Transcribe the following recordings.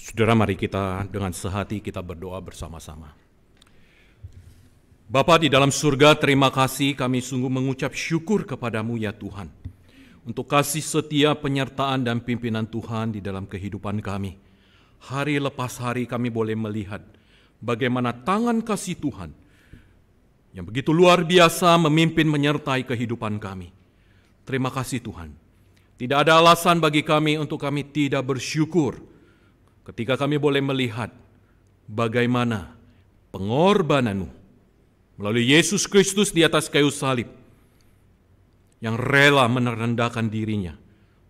Saudara, mari kita dengan sehati kita berdoa bersama-sama. Bapa di dalam surga, terima kasih, kami sungguh mengucap syukur kepadamu ya Tuhan, untuk kasih setia, penyertaan dan pimpinan Tuhan di dalam kehidupan kami. Hari lepas hari kami boleh melihat bagaimana tangan kasih Tuhan yang begitu luar biasa memimpin menyertai kehidupan kami. Terima kasih Tuhan. Tidak ada alasan bagi kami untuk kami tidak bersyukur ketika kami boleh melihat bagaimana pengorbanan-Mu melalui Yesus Kristus di atas kayu salib yang rela merendahkan dirinya,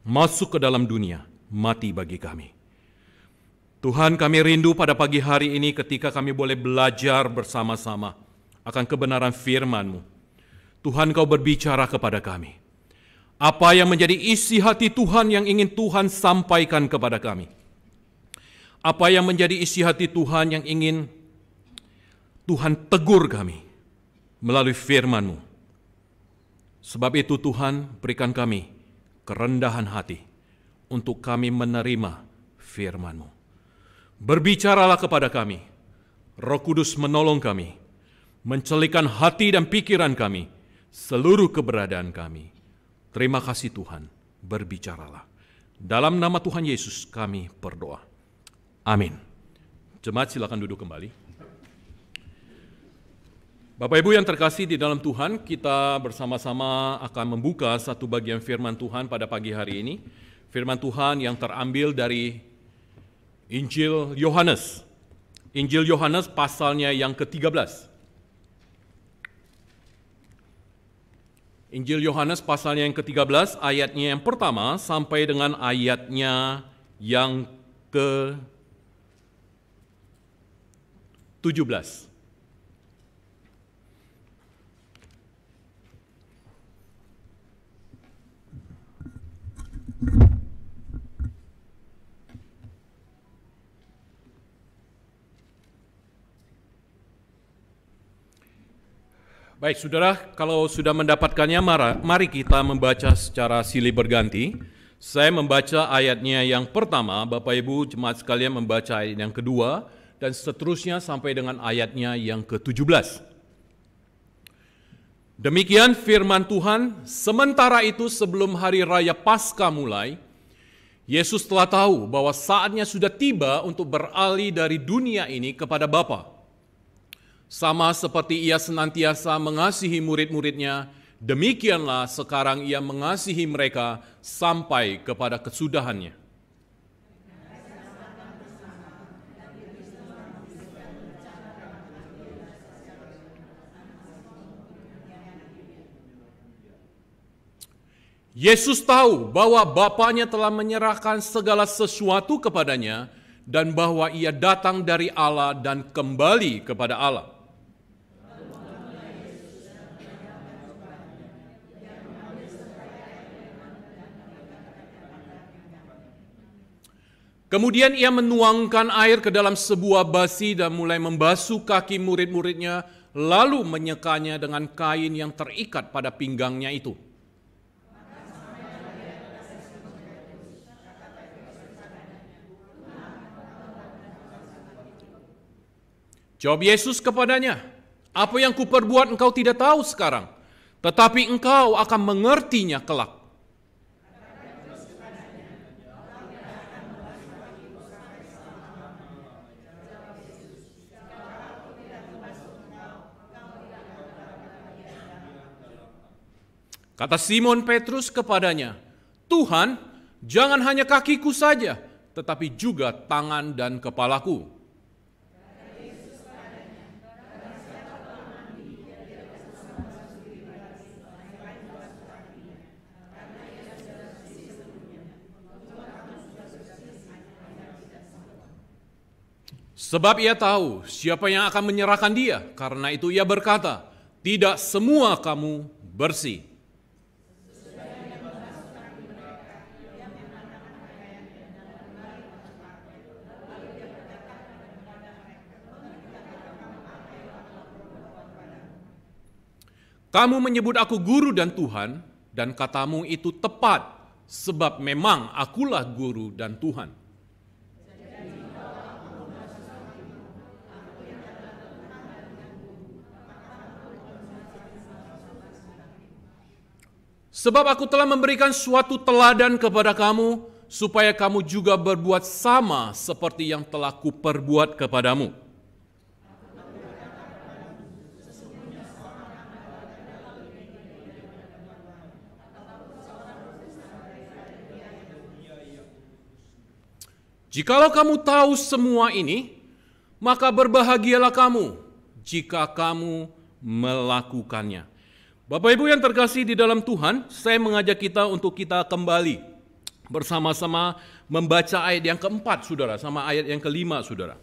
masuk ke dalam dunia, mati bagi kami. Tuhan, kami rindu pada pagi hari ini ketika kami boleh belajar bersama-sama akan kebenaran firman-Mu. Tuhan, Kau berbicara kepada kami. Apa yang menjadi isi hati Tuhan yang ingin Tuhan sampaikan kepada kami? Apa yang menjadi isi hati Tuhan yang ingin Tuhan tegur kami melalui firman-Mu? Sebab itu Tuhan, berikan kami kerendahan hati untuk kami menerima firman-Mu. Berbicaralah kepada kami. Roh Kudus menolong kami, mencelikan hati dan pikiran kami, seluruh keberadaan kami. Terima kasih Tuhan, berbicaralah. Dalam nama Tuhan Yesus kami berdoa. Amin. Jemaat silakan duduk kembali. Bapak Ibu yang terkasih di dalam Tuhan, kita bersama-sama akan membuka satu bagian firman Tuhan pada pagi hari ini. Firman Tuhan yang terambil dari Injil Yohanes. Injil Yohanes pasalnya yang ke-13. Injil Yohanes pasalnya yang ke-13, ayatnya yang pertama sampai dengan ayatnya yang ke-17. Baik, saudara, kalau sudah mendapatkannya, mari kita membaca secara silih berganti. Saya membaca ayatnya yang pertama, Bapak Ibu jemaat sekalian membaca ayat yang kedua, dan seterusnya sampai dengan ayatnya yang ke-17. Demikian firman Tuhan, sementara itu sebelum hari raya Paskah mulai, Yesus telah tahu bahwa saatnya sudah tiba untuk beralih dari dunia ini kepada Bapa. Sama seperti ia senantiasa mengasihi murid-muridnya, demikianlah sekarang ia mengasihi mereka sampai kepada kesudahannya. Yesus tahu bahwa Bapanya telah menyerahkan segala sesuatu kepadanya dan bahwa ia datang dari Allah dan kembali kepada Allah. Kemudian ia menuangkan air ke dalam sebuah basi dan mulai membasuh kaki murid-muridnya, lalu menyekanya dengan kain yang terikat pada pinggangnya itu. Jawab Yesus kepadanya, "Apa yang kuperbuat engkau tidak tahu sekarang, tetapi engkau akan mengertinya kelak." Kata Simon Petrus kepadanya, "Tuhan, jangan hanya kakiku saja, tetapi juga tangan dan kepalaku." Sebab ia tahu siapa yang akan menyerahkan dia, karena itu ia berkata, "Tidak semua kamu bersih." Kamu menyebut aku guru dan Tuhan, dan katamu itu tepat, sebab memang akulah guru dan Tuhan. Sebab aku telah memberikan suatu teladan kepada kamu, supaya kamu juga berbuat sama seperti yang telah kuperbuat kepadamu. Jikalau kamu tahu semua ini, maka berbahagialah kamu jika kamu melakukannya. Bapak Ibu yang terkasih di dalam Tuhan, saya mengajak kita untuk kita kembali bersama-sama membaca ayat yang keempat, saudara, sama ayat yang kelima, saudara.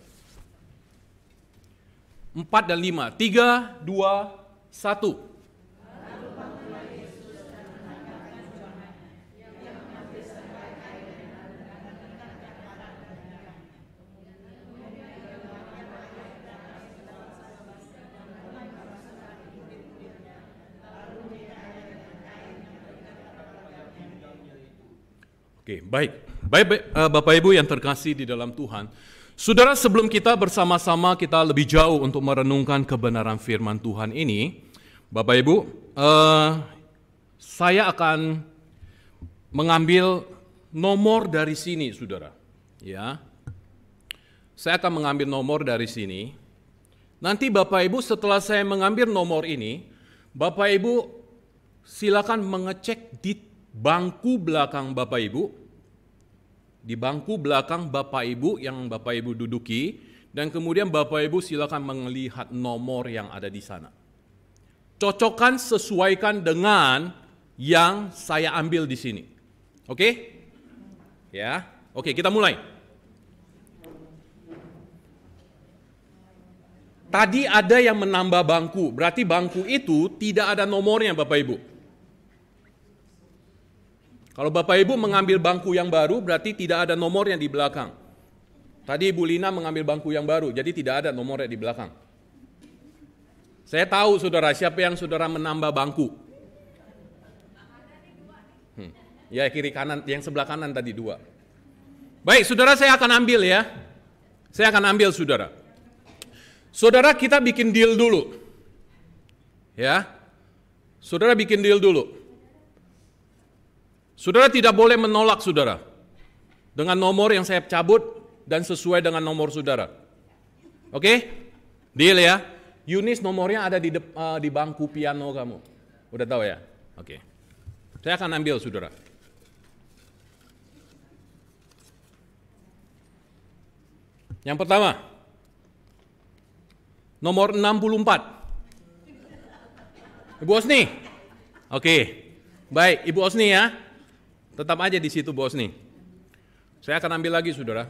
4 dan 5, 3, 2, 1. Oke, baik. Bapak Ibu yang terkasih di dalam Tuhan. Saudara, sebelum kita bersama-sama kita lebih jauh untuk merenungkan kebenaran firman Tuhan ini, Bapak Ibu, saya akan mengambil nomor dari sini, saudara. Ya, saya akan mengambil nomor dari sini. Nanti Bapak Ibu setelah saya mengambil nomor ini, Bapak Ibu silakan mengecek di bangku belakang Bapak Ibu, di bangku belakang Bapak Ibu yang Bapak Ibu duduki, dan kemudian Bapak Ibu silakan melihat nomor yang ada di sana. Cocokkan, sesuaikan dengan yang saya ambil di sini. Oke? Ya. Oke, kita mulai. Tadi ada yang menambah bangku, berarti bangku itu tidak ada nomornya Bapak Ibu. Kalau Bapak Ibu mengambil bangku yang baru, berarti tidak ada nomornya di belakang. Tadi Ibu Lina mengambil bangku yang baru, jadi tidak ada nomornya di belakang. Saya tahu saudara, siapa yang saudara menambah bangku. Ya, kiri kanan, yang sebelah kanan tadi 2. Baik, saudara, saya akan ambil ya. Saya akan ambil saudara. Saudara, kita bikin deal dulu. Ya. Saudara bikin deal dulu. Saudara tidak boleh menolak saudara dengan nomor yang saya cabut dan sesuai dengan nomor saudara. Oke? Deal ya. Yunis nomornya ada di bangku piano kamu. Udah tahu ya? Oke. Saya akan ambil saudara. Yang pertama, nomor 64. Ibu Osni. Oke. Baik, Ibu Osni ya. Tetap aja di situ, bos nih. Saya akan ambil lagi, saudara.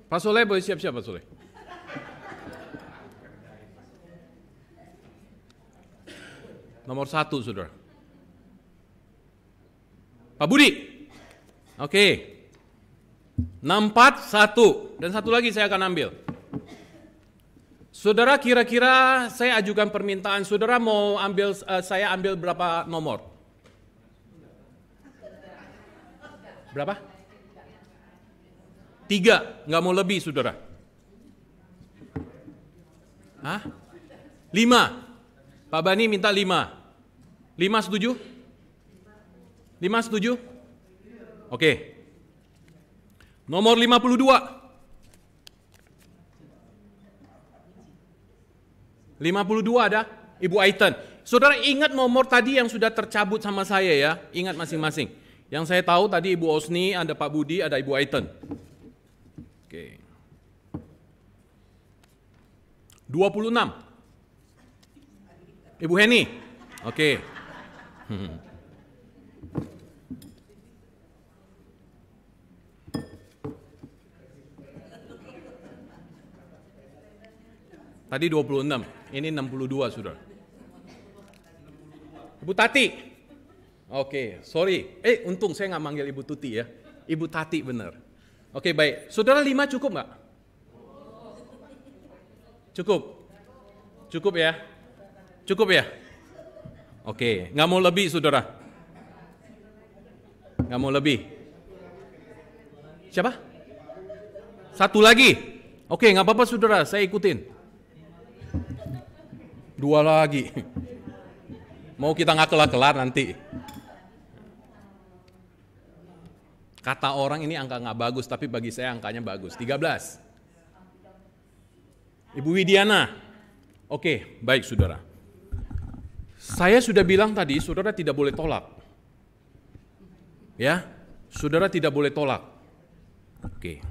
Pak Soleh boleh siap-siap, Pak Soleh. Nomor 1, saudara. Pak Budi. Oke. 641. Dan satu lagi saya akan ambil. Saudara, kira-kira saya ajukan permintaan, saudara mau ambil, saya ambil berapa nomor? Berapa? 3, nggak mau lebih saudara. Hah? 5, Pak Bani minta 5. 5 setuju? 5 setuju? Oke. Nomor 52. 52 ada, Ibu Aitan. Saudara ingat nomor tadi yang sudah tercabut sama saya ya, ingat masing-masing. Yang saya tahu tadi Ibu Osni, ada Pak Budi, ada Ibu Aitan. Oke. 26. Ibu Heni. Oke. Tadi 26, ini 62 sudah. Ibu Tati. Oke, sorry. Untung saya nggak manggil Ibu Tuti ya. Ibu Tati benar. Oke, baik. Saudara 5 cukup nggak? Cukup. Cukup ya? Cukup ya? Oke, nggak mau lebih saudara. Nggak mau lebih. Siapa? Satu lagi. Oke, nggak apa-apa saudara, saya ikutin. 2 lagi. Mau kita nggak kelar-kelar nanti. Kata orang ini angka nggak bagus, tapi bagi saya angkanya bagus. 13. Ibu Widiana. Oke, baik saudara. Saya sudah bilang tadi, saudara tidak boleh tolak. Ya, saudara tidak boleh tolak. Oke.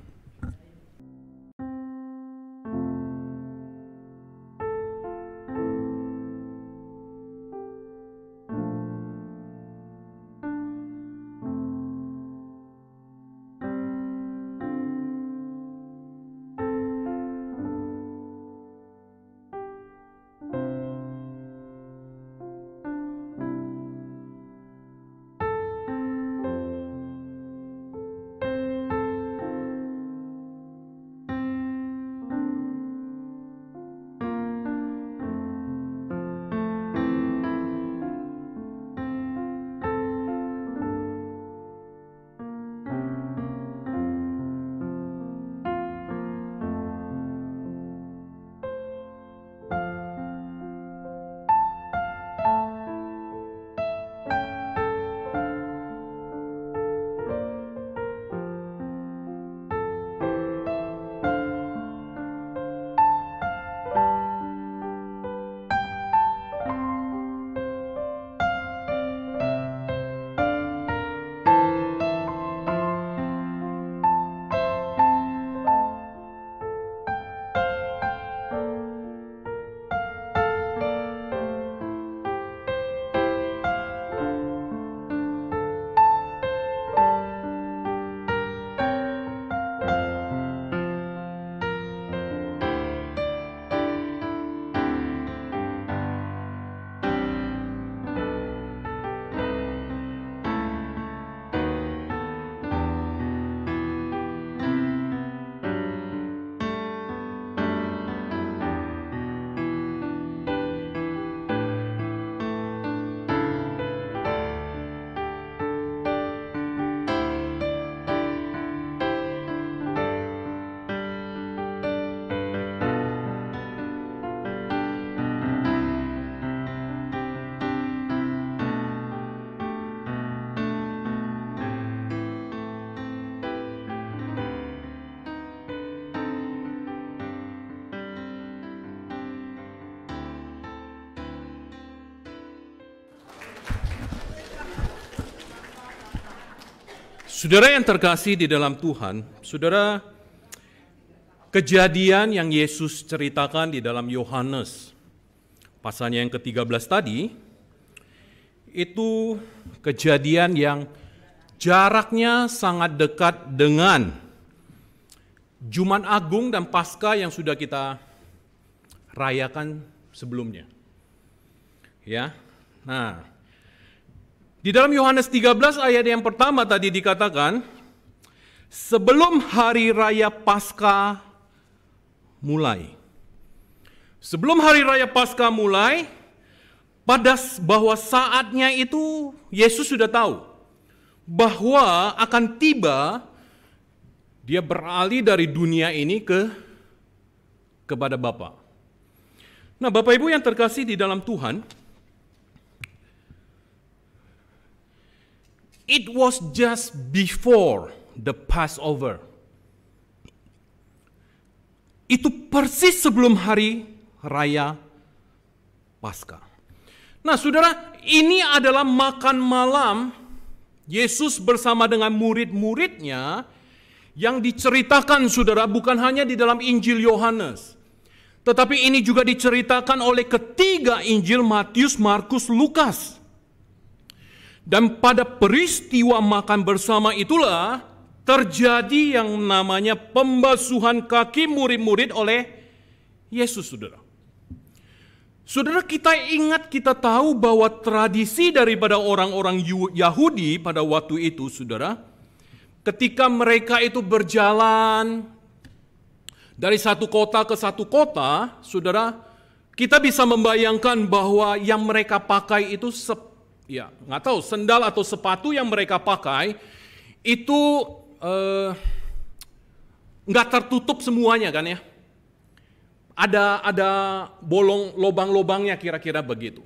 Saudara yang terkasih di dalam Tuhan, saudara, kejadian yang Yesus ceritakan di dalam Yohanes, pasalnya yang ke-13 tadi, itu kejadian yang jaraknya sangat dekat dengan Jumat Agung dan Paskah yang sudah kita rayakan sebelumnya. Ya. Nah, di dalam Yohanes 13 ayat yang pertama tadi dikatakan, sebelum hari raya Paskah mulai. Sebelum hari raya Paskah mulai, bahwa saatnya itu Yesus sudah tahu bahwa akan tiba dia beralih dari dunia ini kepada Bapa. Nah, Bapak Ibu yang terkasih di dalam Tuhan, it was just before the Passover. Itu persis sebelum hari raya Paskah. Nah, saudara, ini adalah makan malam Yesus bersama dengan murid-muridnya yang diceritakan, saudara, bukan hanya di dalam Injil Yohanes, tetapi ini juga diceritakan oleh ketiga Injil, Matius, Markus, Lukas. Dan pada peristiwa makan bersama itulah terjadi yang namanya pembasuhan kaki murid-murid oleh Yesus, saudara. Saudara, kita ingat, kita tahu bahwa tradisi daripada orang-orang Yahudi pada waktu itu, saudara, ketika mereka itu berjalan dari satu kota ke satu kota, saudara, kita bisa membayangkan bahwa yang mereka pakai itu nggak tahu, sendal atau sepatu yang mereka pakai itu nggak tertutup semuanya kan ya. Ada lobang-lobangnya kira-kira begitu.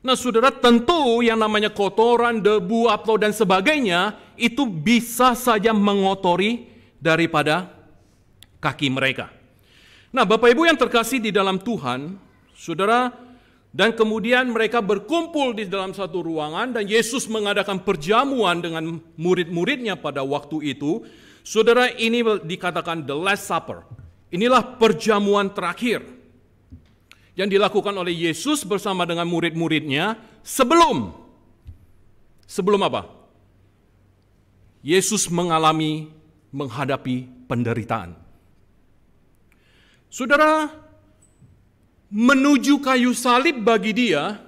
Nah saudara, tentu yang namanya kotoran, debu, upload dan sebagainya itu bisa saja mengotori daripada kaki mereka. Nah Bapak Ibu yang terkasih di dalam Tuhan, saudara, dan kemudian mereka berkumpul di dalam satu ruangan dan Yesus mengadakan perjamuan dengan murid-muridnya pada waktu itu. Saudara, ini dikatakan the Last Supper. Inilah perjamuan terakhir yang dilakukan oleh Yesus bersama dengan murid-muridnya sebelum apa? Yesus menghadapi penderitaan. Saudara, menuju kayu salib bagi dia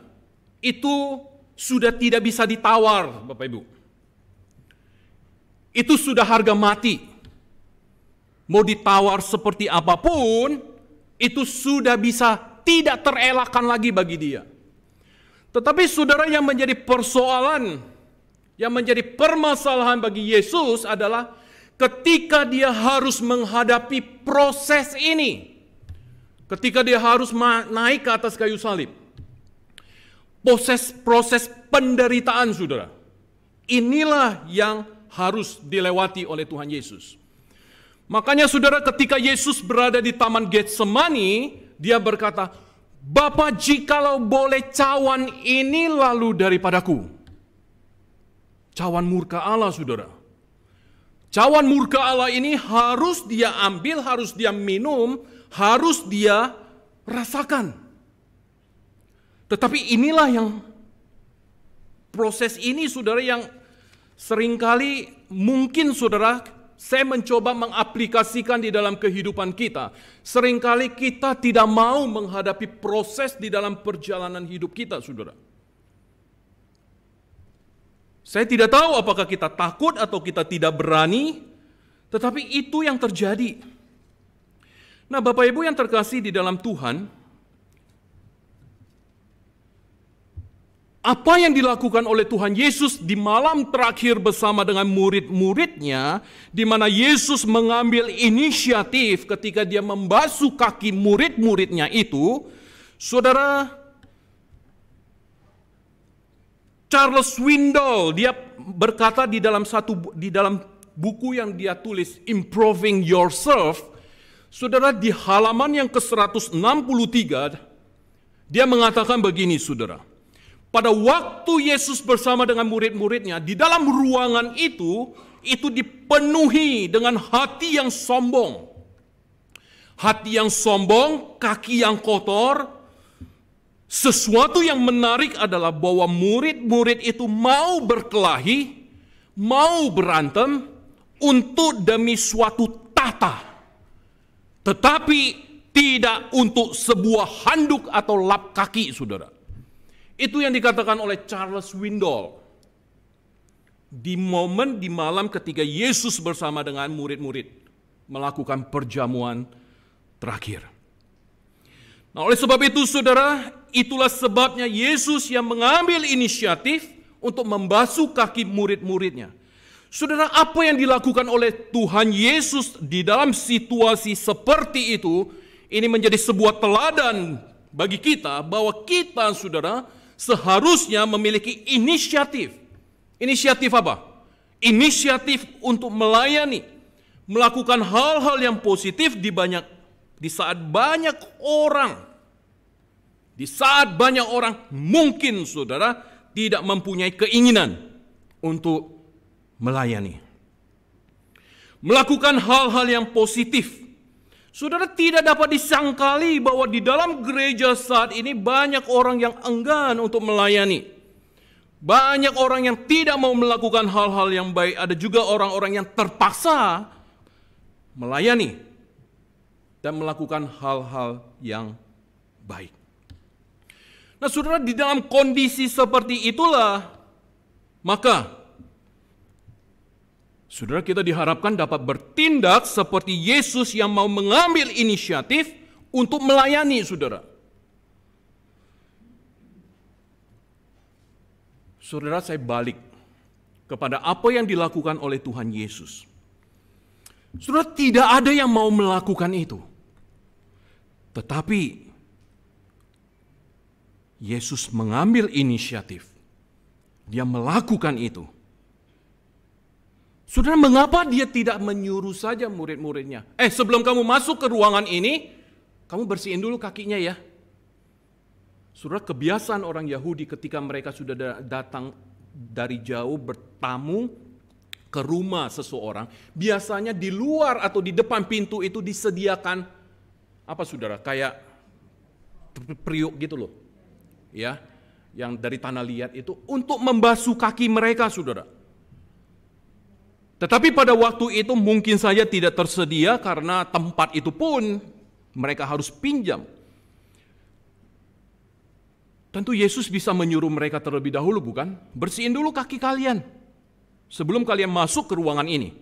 itu sudah tidak bisa ditawar, Bapak Ibu. Itu sudah harga mati. Mau ditawar seperti apapun, itu sudah bisa tidak terelakkan lagi bagi dia. Tetapi saudara, yang menjadi persoalan, yang menjadi permasalahan bagi Yesus adalah ketika dia harus menghadapi proses ini. Ketika dia harus naik ke atas kayu salib. Proses penderitaan saudara. Inilah yang harus dilewati oleh Tuhan Yesus. Makanya saudara, ketika Yesus berada di Taman Getsemani, dia berkata, "Bapa, jikalau boleh cawan ini lalu daripadaku." Cawan murka Allah, saudara. Cawan murka Allah ini harus dia ambil, harus dia minum, harus dia rasakan. Tetapi inilah yang proses ini, saudara, yang seringkali mungkin saudara, saya mencoba mengaplikasikan di dalam kehidupan kita. Seringkali kita tidak mau menghadapi proses di dalam perjalanan hidup kita, saudara. Saya tidak tahu apakah kita takut atau kita tidak berani, tetapi itu yang terjadi. Nah, Bapak Ibu yang terkasih di dalam Tuhan, apa yang dilakukan oleh Tuhan Yesus di malam terakhir bersama dengan murid-muridnya, di mana Yesus mengambil inisiatif ketika dia membasuh kaki murid-muridnya itu, saudara, Charles Swindoll, dia berkata di dalam buku yang dia tulis, Improving Yourself, saudara, di halaman yang ke-163, dia mengatakan begini, saudara. Pada waktu Yesus bersama dengan murid-muridnya, di dalam ruangan itu dipenuhi dengan hati yang sombong. Hati yang sombong, kaki yang kotor. Sesuatu yang menarik adalah bahwa murid-murid itu mau berkelahi, mau berantem untuk demi suatu tahta. Tetapi tidak untuk sebuah handuk atau lap kaki, saudara. Itu yang dikatakan oleh Charles Swindoll. Di malam ketika Yesus bersama dengan murid-murid melakukan perjamuan terakhir. Nah, oleh sebab itu, saudara, itulah sebabnya Yesus yang mengambil inisiatif untuk membasuh kaki murid-muridnya. Saudara, apa yang dilakukan oleh Tuhan Yesus di dalam situasi seperti itu, ini menjadi sebuah teladan bagi kita bahwa kita, saudara, seharusnya memiliki inisiatif. Inisiatif apa? Inisiatif untuk melayani, melakukan hal-hal yang positif di saat banyak orang mungkin, saudara, tidak mempunyai keinginan untuk melayani. Melakukan hal-hal yang positif. Saudara, tidak dapat disangkali bahwa di dalam gereja saat ini banyak orang yang enggan untuk melayani. Banyak orang yang tidak mau melakukan hal-hal yang baik. Ada juga orang-orang yang terpaksa melayani dan melakukan hal-hal yang baik. Nah, saudara, di dalam kondisi seperti itulah, maka saudara, kita diharapkan dapat bertindak seperti Yesus yang mau mengambil inisiatif untuk melayani, saudara. Saudara, saya balik kepada apa yang dilakukan oleh Tuhan Yesus. Saudara, tidak ada yang mau melakukan itu. Tetapi Yesus mengambil inisiatif. Dia melakukan itu. Saudara, mengapa dia tidak menyuruh saja murid-muridnya? Sebelum kamu masuk ke ruangan ini, kamu bersihin dulu kakinya ya. Saudara, kebiasaan orang Yahudi ketika mereka sudah datang dari jauh bertamu ke rumah seseorang, biasanya di luar atau di depan pintu itu disediakan apa saudara? Kayak periuk gitu loh. Ya, yang dari tanah liat itu untuk membasuh kaki mereka, saudara. Tetapi pada waktu itu mungkin saja tidak tersedia karena tempat itu pun mereka harus pinjam. Tentu Yesus bisa menyuruh mereka terlebih dahulu, bukan? Bersihin dulu kaki kalian sebelum kalian masuk ke ruangan ini.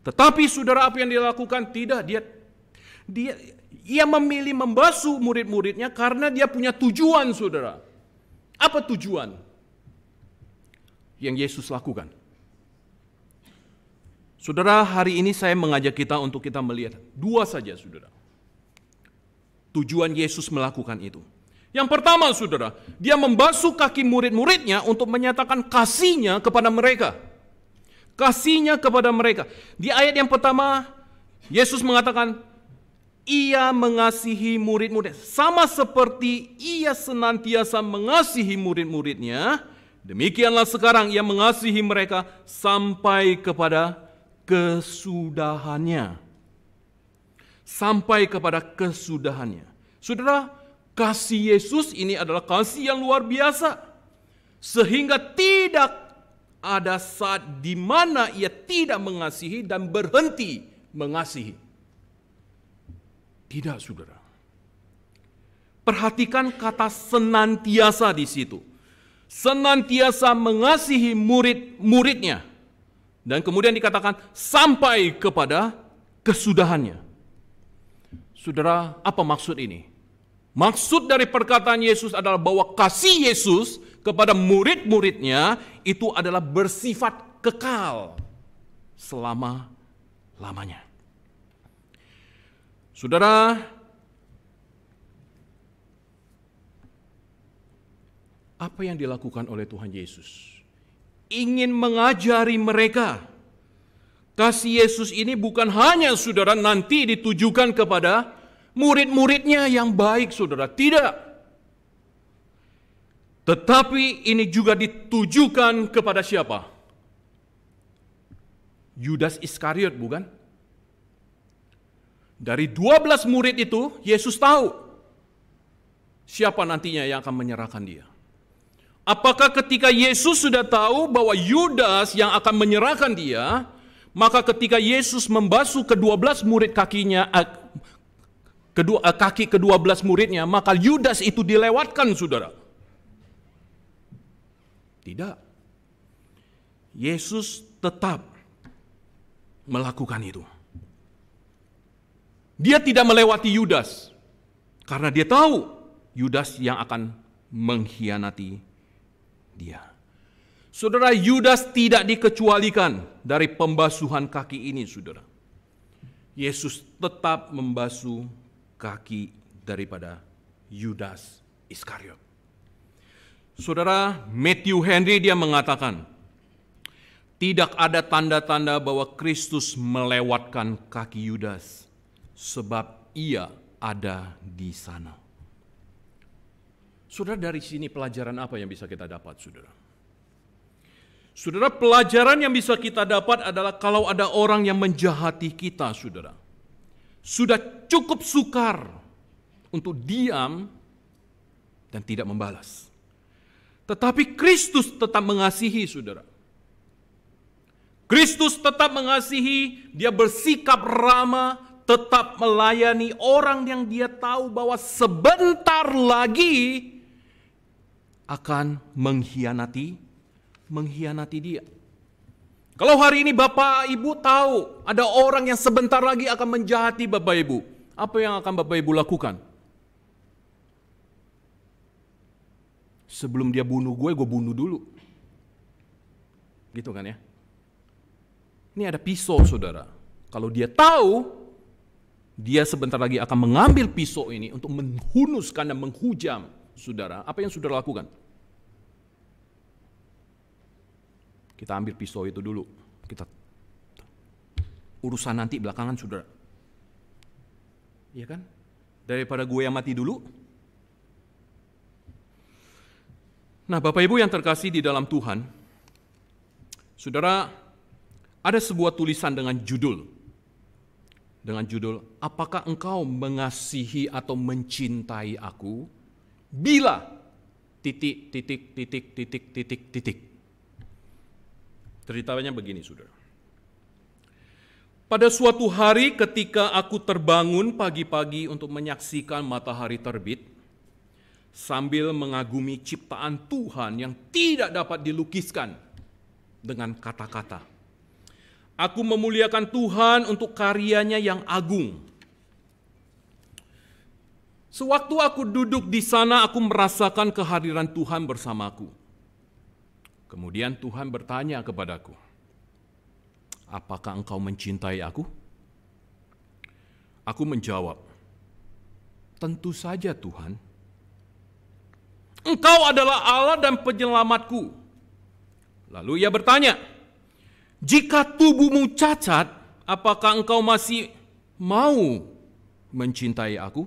Tetapi saudara, apa yang dia lakukan? Tidak, dia memilih membasuh murid-muridnya karena dia punya tujuan, saudara. Apa tujuan yang Yesus lakukan? Saudara, hari ini saya mengajak kita untuk kita melihat dua saja, saudara. Tujuan Yesus melakukan itu. Yang pertama, saudara, dia membasuh kaki murid-muridnya untuk menyatakan kasihnya kepada mereka. Kasihnya kepada mereka. Di ayat yang pertama, Yesus mengatakan, ia mengasihi murid-murid. Sama seperti ia senantiasa mengasihi murid-muridnya, demikianlah sekarang ia mengasihi mereka sampai kepada kesudahannya. Sampai kepada kesudahannya. Saudara, kasih Yesus ini adalah kasih yang luar biasa. Sehingga tidak ada saat di mana ia tidak mengasihi dan berhenti mengasihi. Tidak, saudara. Perhatikan kata senantiasa di situ. Senantiasa mengasihi murid-muridnya. Dan kemudian dikatakan sampai kepada kesudahannya. Saudara, apa maksud ini? Maksud dari perkataan Yesus adalah bahwa kasih Yesus kepada murid-muridnya itu adalah bersifat kekal selama-lamanya. Saudara, apa yang dilakukan oleh Tuhan Yesus? Ingin mengajari mereka. Kasih Yesus ini bukan hanya, saudara, nanti ditujukan kepada murid-muridnya yang baik, saudara. Tidak. Tetapi ini juga ditujukan kepada siapa? Yudas Iskariot, bukan? Dari 12 murid itu, Yesus tahu siapa nantinya yang akan menyerahkan dia. Apakah ketika Yesus sudah tahu bahwa Yudas yang akan menyerahkan dia, maka ketika Yesus membasuh ke-12 murid kakinya, kaki ke-12 muridnya, maka Yudas itu dilewatkan, saudara? Tidak. Yesus tetap melakukan itu. Dia tidak melewati Yudas karena dia tahu Yudas yang akan mengkhianati dia. Saudara, Yudas tidak dikecualikan dari pembasuhan kaki ini, saudara. Yesus tetap membasuh kaki daripada Yudas Iskariot. Saudara, Matthew Henry dia mengatakan, tidak ada tanda-tanda bahwa Kristus melewatkan kaki Yudas, sebab ia ada di sana. Saudara, dari sini pelajaran apa yang bisa kita dapat, saudara? Saudara, pelajaran yang bisa kita dapat adalah kalau ada orang yang menjahati kita, saudara, sudah cukup sukar untuk diam dan tidak membalas. Tetapi Kristus tetap mengasihi, saudara. Kristus tetap mengasihi, dia bersikap ramah, tetap melayani orang yang dia tahu bahwa sebentar lagi akan mengkhianati dia. Kalau hari ini Bapak Ibu tahu ada orang yang sebentar lagi akan menjahati Bapak Ibu, apa yang akan Bapak Ibu lakukan? Sebelum dia bunuh gue bunuh dulu. Gitu kan ya? Ini ada pisau, saudara. Kalau dia tahu Dia sebentar lagi akan mengambil pisau ini untuk menghunuskan dan menghujam saudara. Apa yang saudara lakukan? Kita ambil pisau itu dulu. Kita urusan nanti belakangan saudara. Iya kan? Daripada gue yang mati dulu. Nah, Bapak Ibu yang terkasih di dalam Tuhan, saudara, ada sebuah tulisan dengan judul, apakah engkau mengasihi atau mencintai aku bila ... Ceritanya begini, saudara. Pada suatu hari ketika aku terbangun pagi-pagi untuk menyaksikan matahari terbit, sambil mengagumi ciptaan Tuhan yang tidak dapat dilukiskan dengan kata-kata. Aku memuliakan Tuhan untuk karyanya yang agung. Sewaktu aku duduk di sana, aku merasakan kehadiran Tuhan bersamaku. Kemudian Tuhan bertanya kepadaku, apakah engkau mencintai aku? Aku menjawab, tentu saja Tuhan. Engkau adalah Allah dan penyelamatku. Lalu ia bertanya, jika tubuhmu cacat, apakah engkau masih mau mencintai aku?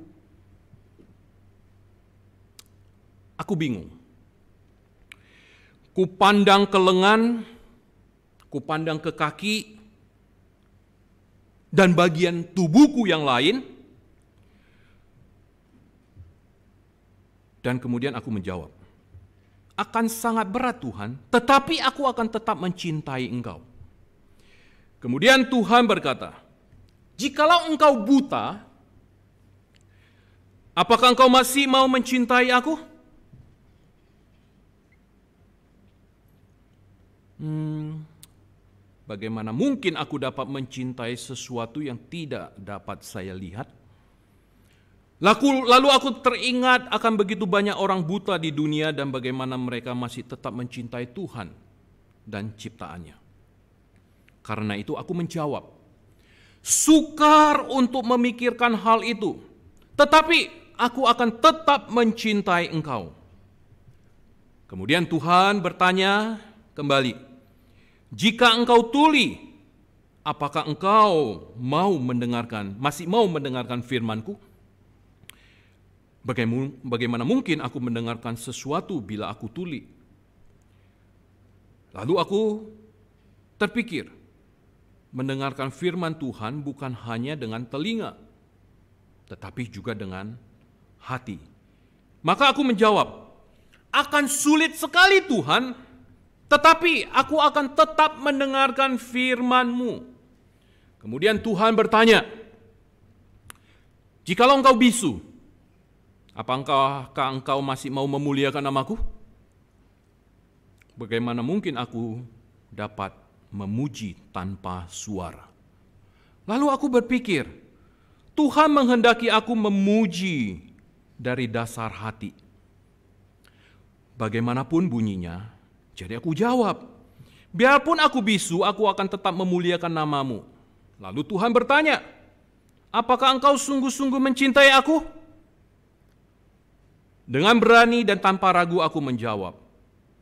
Aku bingung. Kupandang ke lengan, kupandang ke kaki, dan bagian tubuhku yang lain, dan kemudian aku menjawab, akan sangat berat Tuhan, tetapi aku akan tetap mencintai engkau. Kemudian Tuhan berkata, jikalau engkau buta, apakah engkau masih mau mencintai aku? Bagaimana mungkin aku dapat mencintai sesuatu yang tidak dapat saya lihat? Lalu aku teringat akan begitu banyak orang buta di dunia dan bagaimana mereka masih tetap mencintai Tuhan dan ciptaannya. Karena itu aku menjawab, sukar untuk memikirkan hal itu, tetapi aku akan tetap mencintai engkau. Kemudian Tuhan bertanya kembali, jika engkau tuli, apakah engkau masih mau mendengarkan firman-Ku? Bagaimana mungkin aku mendengarkan sesuatu bila aku tuli? Lalu aku terpikir, mendengarkan firman Tuhan bukan hanya dengan telinga, tetapi juga dengan hati. Maka aku menjawab, akan sulit sekali Tuhan, tetapi aku akan tetap mendengarkan firman-Mu. Kemudian Tuhan bertanya, jikalau engkau bisu, apakah engkau masih mau memuliakan namaku? Bagaimana mungkin aku dapat memuji tanpa suara? Lalu aku berpikir, Tuhan menghendaki aku memuji dari dasar hati. Bagaimanapun bunyinya, jadi aku jawab, biarpun aku bisu, aku akan tetap memuliakan namamu. Lalu Tuhan bertanya, apakah engkau sungguh-sungguh mencintai aku? Dengan berani dan tanpa ragu aku menjawab,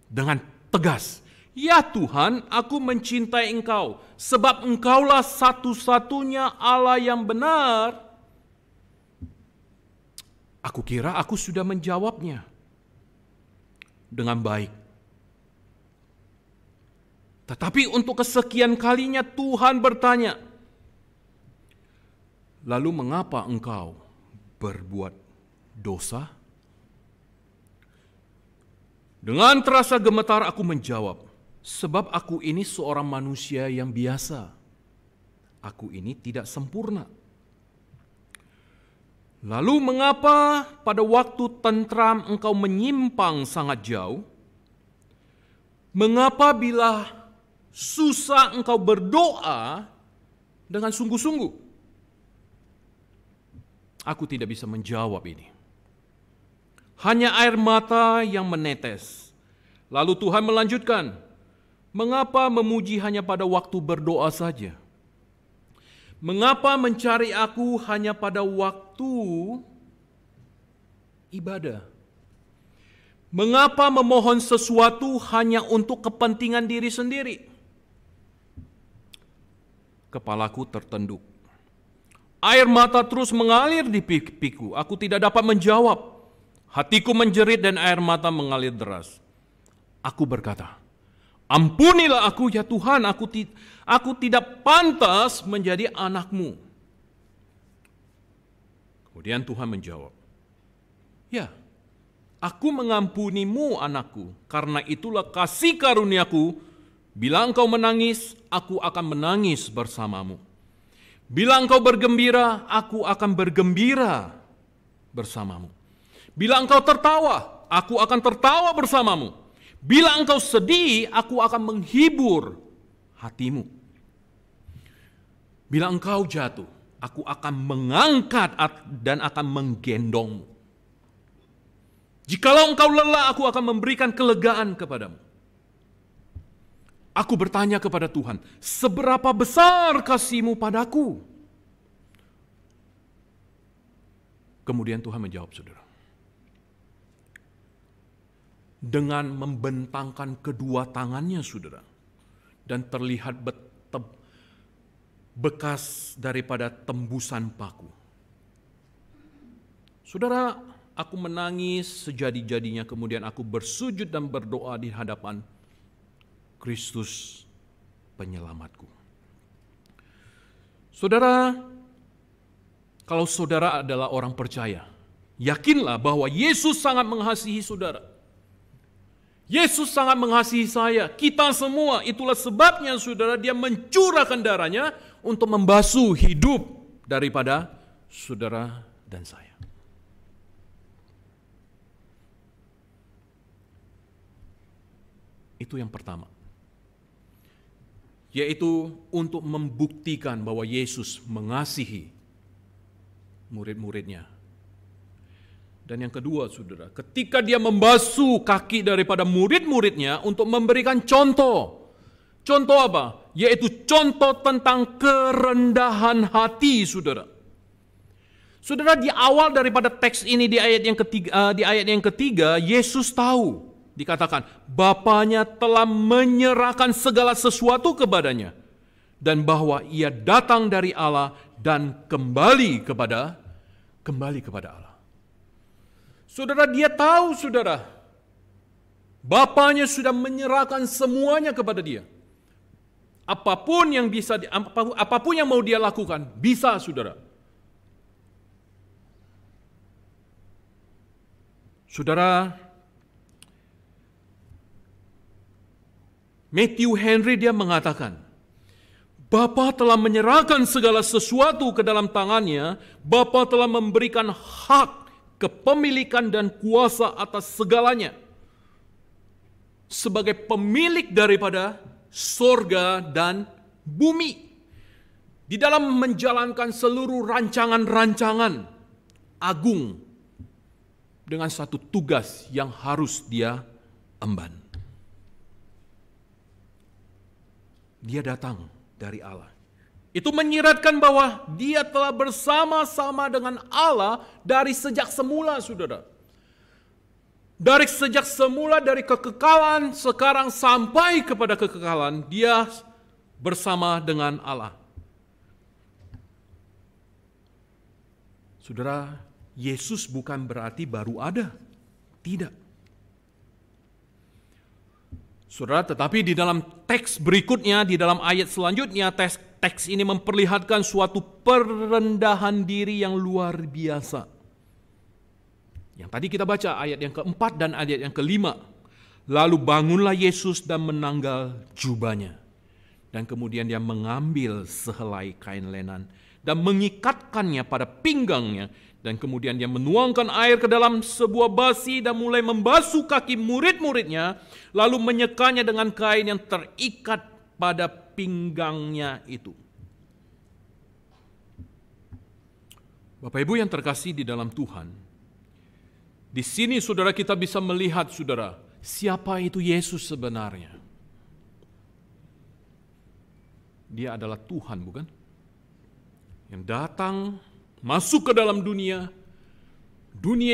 dengan tegas, ya Tuhan, aku mencintai engkau, sebab engkaulah satu-satunya Allah yang benar. Aku kira aku sudah menjawabnya dengan baik. Tetapi untuk kesekian kalinya Tuhan bertanya, lalu mengapa engkau berbuat dosa? Dengan terasa gemetar aku menjawab, sebab aku ini seorang manusia yang biasa. Aku ini tidak sempurna. Lalu mengapa pada waktu tentram engkau menyimpang sangat jauh? Mengapa bila susah engkau berdoa dengan sungguh-sungguh? Aku tidak bisa menjawab ini. Hanya air mata yang menetes. Lalu Tuhan melanjutkan, mengapa memuji hanya pada waktu berdoa saja? Mengapa mencari aku hanya pada waktu ibadah? Mengapa memohon sesuatu hanya untuk kepentingan diri sendiri? Kepalaku tertunduk. Air mata terus mengalir di pipiku. Aku tidak dapat menjawab. Hatiku menjerit dan air mata mengalir deras. Aku berkata, ampunilah aku ya Tuhan, aku tidak pantas menjadi anakmu. Kemudian Tuhan menjawab, ya, aku mengampunimu anakku, karena itulah kasih karuniaku. Bila engkau menangis, aku akan menangis bersamamu. Bila engkau bergembira, aku akan bergembira bersamamu. Bila engkau tertawa, aku akan tertawa bersamamu. Bila engkau sedih, aku akan menghibur hatimu. Bila engkau jatuh, aku akan mengangkat dan akan menggendongmu. Jikalau engkau lelah, aku akan memberikan kelegaan kepadamu. Aku bertanya kepada Tuhan, seberapa besar kasih-Mu padaku? Kemudian Tuhan menjawab, saudara. Dengan membentangkan kedua tangannya, saudara. Dan terlihat bekas daripada tembusan paku. Saudara, aku menangis sejadi-jadinya, kemudian aku bersujud dan berdoa di hadapan Kristus penyelamatku. Saudara, kalau saudara adalah orang percaya, yakinlah bahwa Yesus sangat mengasihi saudara. Yesus sangat mengasihi saya, kita semua. Itulah sebabnya saudara, dia mencurahkan darahnya untuk membasuh hidup daripada saudara dan saya. Itu yang pertama. Yaitu untuk membuktikan bahwa Yesus mengasihi murid-muridnya. Dan yang kedua, saudara, ketika dia membasuh kaki daripada murid-muridnya untuk memberikan contoh. Contoh apa? Yaitu contoh tentang kerendahan hati, saudara. Saudara, di awal daripada teks ini di ayat yang ketiga, Yesus tahu. Dikatakan, Bapanya telah menyerahkan segala sesuatu kepadanya. Dan bahwa ia datang dari Allah dan kembali kepada Allah. Saudara, dia tahu, saudara. Bapanya sudah menyerahkan semuanya kepada dia. Apapun yang mau dia lakukan, bisa, saudara. Saudara, Matthew Henry dia mengatakan, Bapa telah menyerahkan segala sesuatu ke dalam tangannya, Bapa telah memberikan hak, kepemilikan dan kuasa atas segalanya. Sebagai pemilik daripada sorga dan bumi. Di dalam menjalankan seluruh rancangan-rancangan agung dengan satu tugas yang harus dia emban. Dia datang dari Allah. Itu menyiratkan bahwa dia telah bersama-sama dengan Allah dari sejak semula, saudara. Dari sejak semula, dari kekekalan, sekarang sampai kepada kekekalan, dia bersama dengan Allah. Saudara, Yesus bukan berarti baru ada. Tidak. Saudara, tetapi di dalam teks berikutnya, di dalam ayat selanjutnya, teks ini memperlihatkan suatu perendahan diri yang luar biasa. Yang tadi kita baca ayat yang keempat dan ayat yang kelima. Lalu bangunlah Yesus dan menanggal jubahnya. Dan kemudian dia mengambil sehelai kain lenan dan mengikatkannya pada pinggangnya. Dan kemudian dia menuangkan air ke dalam sebuah basi dan mulai membasuh kaki murid-muridnya, lalu menyekanya dengan kain yang terikat pada pinggangnya itu. Bapak Ibu yang terkasih di dalam Tuhan, di sini saudara kita bisa melihat, saudara, siapa itu Yesus sebenarnya. Dia adalah Tuhan, bukan? yang datang masuk ke dalam dunia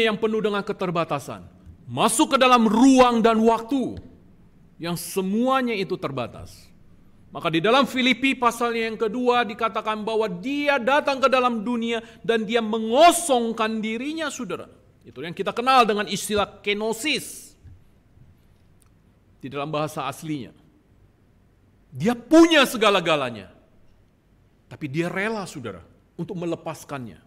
yang penuh dengan keterbatasan, masuk ke dalam ruang dan waktu yang semuanya itu terbatas. Maka di dalam Filipi pasalnya yang kedua dikatakan bahwa dia datang ke dalam dunia dan dia mengosongkan dirinya, saudara. Itu yang kita kenal dengan istilah kenosis di dalam bahasa aslinya. Dia punya segala-galanya, tapi dia rela, saudara, untuk melepaskannya.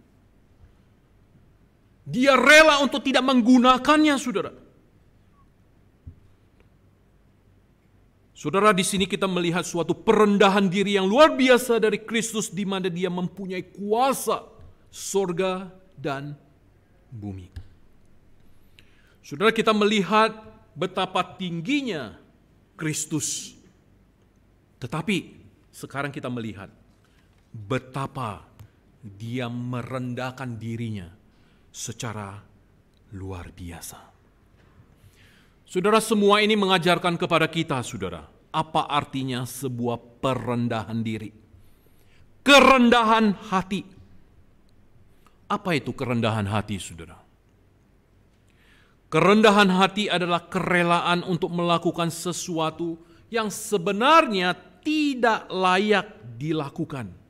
Dia rela untuk tidak menggunakannya, saudara. Saudara, di sini kita melihat suatu perendahan diri yang luar biasa dari Kristus, di mana dia mempunyai kuasa sorga dan bumi. Saudara, kita melihat betapa tingginya Kristus. Tetapi sekarang kita melihat betapa dia merendahkan dirinya secara luar biasa. Saudara, semua ini mengajarkan kepada kita, saudara, apa artinya sebuah perendahan diri. Kerendahan hati. Apa itu kerendahan hati, saudara? Kerendahan hati adalah kerelaan untuk melakukan sesuatu yang sebenarnya tidak layak dilakukan.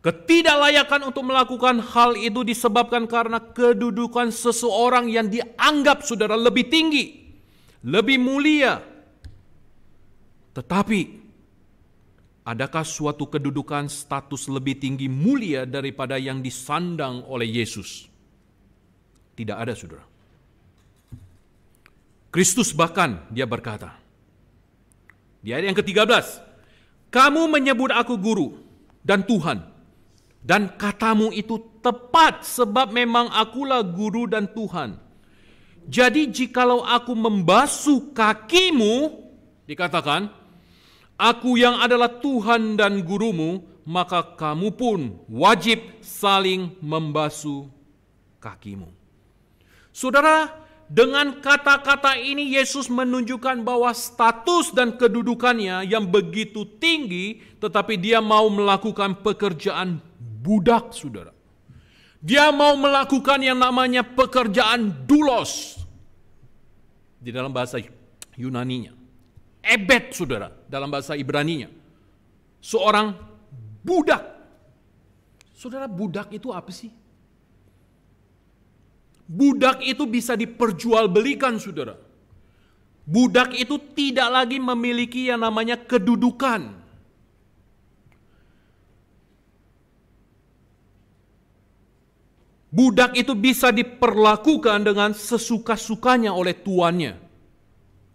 Ketidaklayakan untuk melakukan hal itu disebabkan karena kedudukan seseorang yang dianggap, saudara, lebih tinggi, lebih mulia. Tetapi, adakah suatu kedudukan status lebih tinggi mulia daripada yang disandang oleh Yesus? Tidak ada, saudara. Kristus bahkan dia berkata, di ayat yang ke-13, kamu menyebut aku guru dan Tuhan, dan katamu itu tepat sebab memang akulah guru dan Tuhan. Jadi jikalau aku membasuh kakimu, dikatakan, aku yang adalah Tuhan dan gurumu, maka kamu pun wajib saling membasuh kakimu. Saudara, dengan kata-kata ini Yesus menunjukkan bahwa status dan kedudukannya yang begitu tinggi, tetapi dia mau melakukan pekerjaan budak, saudara. Dia mau melakukan yang namanya pekerjaan doulos di dalam bahasa Yunaninya. Ebed, saudara, dalam bahasa Ibraninya. Seorang budak. Saudara, budak itu apa sih? Budak itu bisa diperjualbelikan, saudara. Budak itu tidak lagi memiliki yang namanya kedudukan. Budak itu bisa diperlakukan dengan sesuka-sukanya oleh tuannya.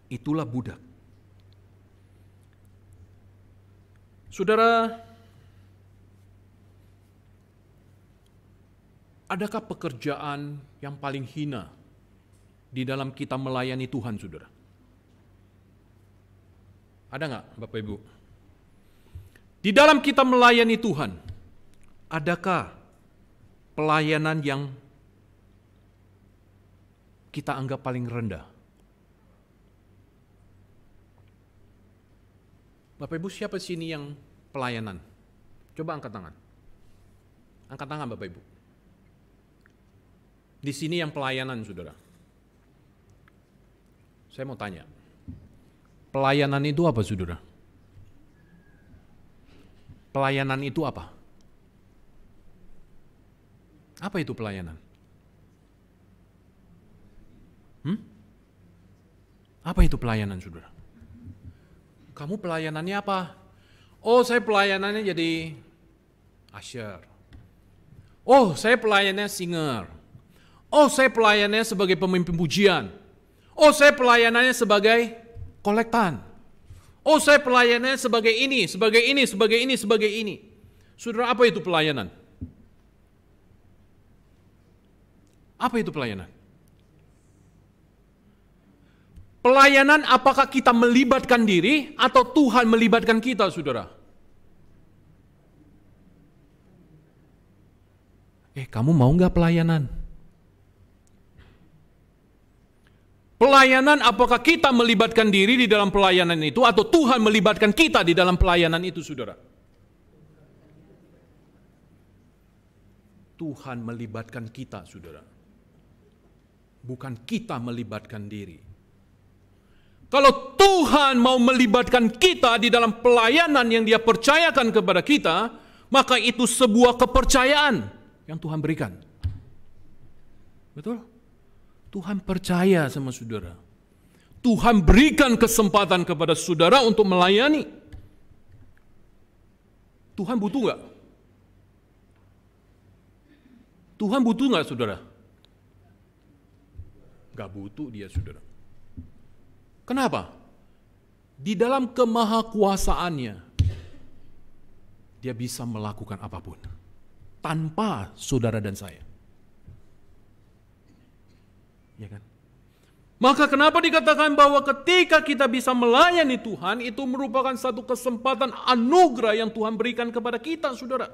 Itulah budak. Saudara, adakah pekerjaan yang paling hina di dalam kita melayani Tuhan, saudara? Ada nggak, Bapak Ibu? Di dalam kita melayani Tuhan, adakah pelayanan yang kita anggap paling rendah? Bapak Ibu, siapa sini yang pelayanan? Coba angkat tangan. Angkat tangan, Bapak Ibu. Di sini yang pelayanan, saudara. Saya mau tanya, pelayanan itu apa, saudara? Pelayanan itu apa? Apa itu pelayanan? Apa itu pelayanan, saudara? Kamu pelayanannya apa? Oh, saya pelayanannya jadi usher. Oh, saya pelayanannya singer. Oh, saya pelayanannya sebagai pemimpin pujian. Oh, saya pelayanannya sebagai kolektan. Oh, saya pelayanannya sebagai ini, sebagai ini, sebagai ini, sebagai ini. Saudara, apa itu pelayanan? Apa itu pelayanan? Pelayanan apakah kita melibatkan diri atau Tuhan melibatkan kita, saudara? Kamu mau nggak pelayanan? Pelayanan, apakah kita melibatkan diri di dalam pelayanan itu atau Tuhan melibatkan kita di dalam pelayanan itu, saudara? Tuhan melibatkan kita, saudara. Bukan kita melibatkan diri. Kalau Tuhan mau melibatkan kita di dalam pelayanan yang Dia percayakan kepada kita, maka itu sebuah kepercayaan yang Tuhan berikan. Betul? Tuhan percaya sama saudara. Tuhan berikan kesempatan kepada saudara untuk melayani. Tuhan butuh nggak? Tuhan butuh nggak, saudara? Nggak butuh dia, saudara. Kenapa? Di dalam kemahakuasaannya, dia bisa melakukan apapun tanpa saudara dan saya. Ya kan? Maka kenapa dikatakan bahwa ketika kita bisa melayani Tuhan, itu merupakan satu kesempatan anugerah yang Tuhan berikan kepada kita, saudara.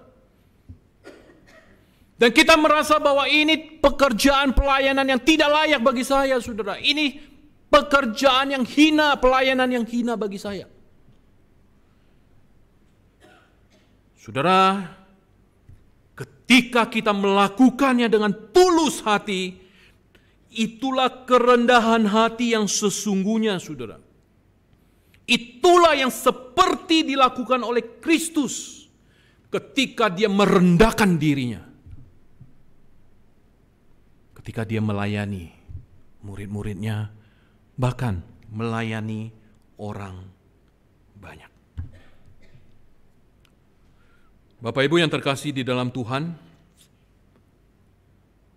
Dan kita merasa bahwa ini pekerjaan pelayanan yang tidak layak bagi saya, saudara. Ini pekerjaan yang hina, pelayanan yang hina bagi saya. Saudara, ketika kita melakukannya dengan tulus hati, itulah kerendahan hati yang sesungguhnya, saudara. Itulah yang seperti dilakukan oleh Kristus ketika dia merendahkan dirinya. Ketika dia melayani murid-muridnya, bahkan melayani orang banyak. Bapak Ibu yang terkasih di dalam Tuhan,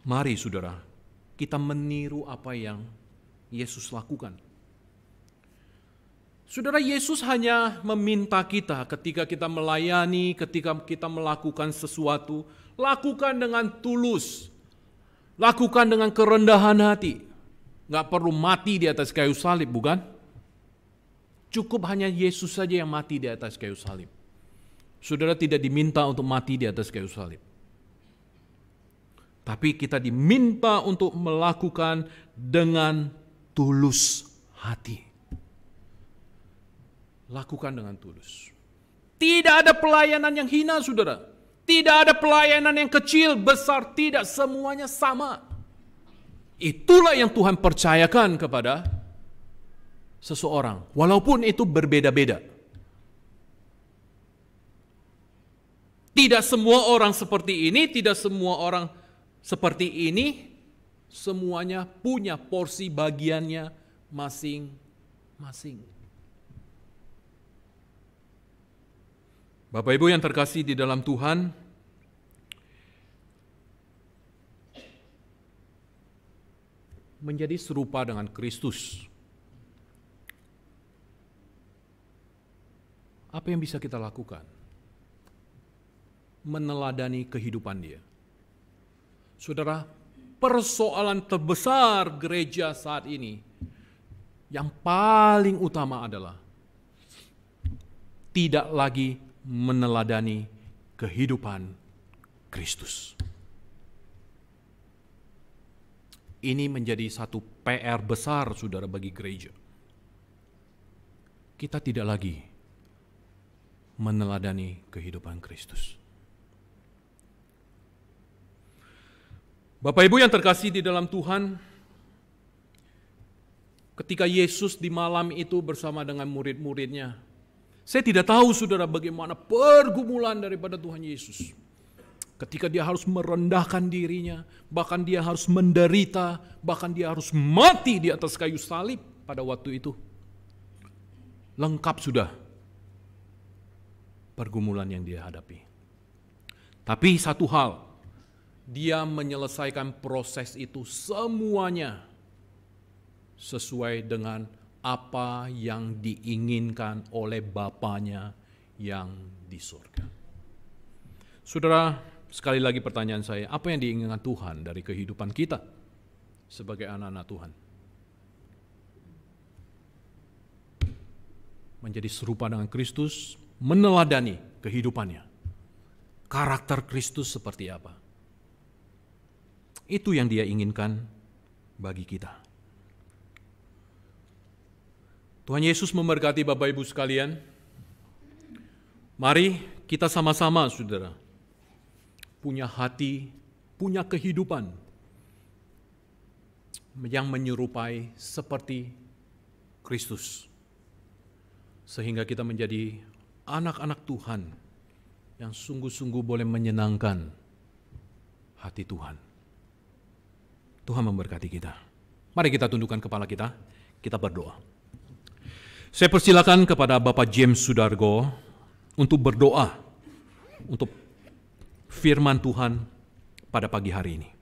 mari saudara, kita meniru apa yang Yesus lakukan. Saudara, Yesus hanya meminta kita ketika kita melayani, ketika kita melakukan sesuatu, lakukan dengan tulus, lakukan dengan kerendahan hati. Gak perlu mati di atas kayu salib, bukan? Cukup hanya Yesus saja yang mati di atas kayu salib. Saudara tidak diminta untuk mati di atas kayu salib. Tapi kita diminta untuk melakukan dengan tulus hati. Lakukan dengan tulus. Tidak ada pelayanan yang hina, saudara. Tidak ada pelayanan yang kecil, besar, tidak, semuanya sama. Itulah yang Tuhan percayakan kepada seseorang, walaupun itu berbeda-beda. Tidak semua orang seperti ini, tidak semua orang seperti ini, semuanya punya porsi bagiannya masing-masing. Bapak Ibu yang terkasih di dalam Tuhan, menjadi serupa dengan Kristus. Apa yang bisa kita lakukan? Meneladani kehidupan dia. Saudara, persoalan terbesar gereja saat ini yang paling utama adalah tidak lagi meneladani kehidupan Kristus. Ini menjadi satu PR besar, saudara, bagi gereja. Kita tidak lagi meneladani kehidupan Kristus. Bapak Ibu yang terkasih di dalam Tuhan, ketika Yesus di malam itu bersama dengan murid-muridnya, saya tidak tahu, saudara, bagaimana pergumulan daripada Tuhan Yesus. Ketika dia harus merendahkan dirinya, bahkan dia harus menderita, bahkan dia harus mati di atas kayu salib pada waktu itu. Lengkap sudah pergumulan yang dia hadapi. Tapi satu hal, dia menyelesaikan proses itu semuanya sesuai dengan apa yang diinginkan oleh Bapanya yang di surga. Saudara, sekali lagi pertanyaan saya, apa yang diinginkan Tuhan dari kehidupan kita sebagai anak-anak Tuhan? Menjadi serupa dengan Kristus, meneladani kehidupannya. Karakter Kristus seperti apa? Itu yang dia inginkan bagi kita. Tuhan Yesus memberkati Bapak Ibu sekalian. Mari kita sama-sama, saudara, punya hati, punya kehidupan yang menyerupai seperti Kristus. Sehingga kita menjadi anak-anak Tuhan yang sungguh-sungguh boleh menyenangkan hati Tuhan. Tuhan memberkati kita. Mari kita tundukkan kepala kita, kita berdoa. Saya persilakan kepada Bapak James Sudargo untuk berdoa untuk firman Tuhan pada pagi hari ini.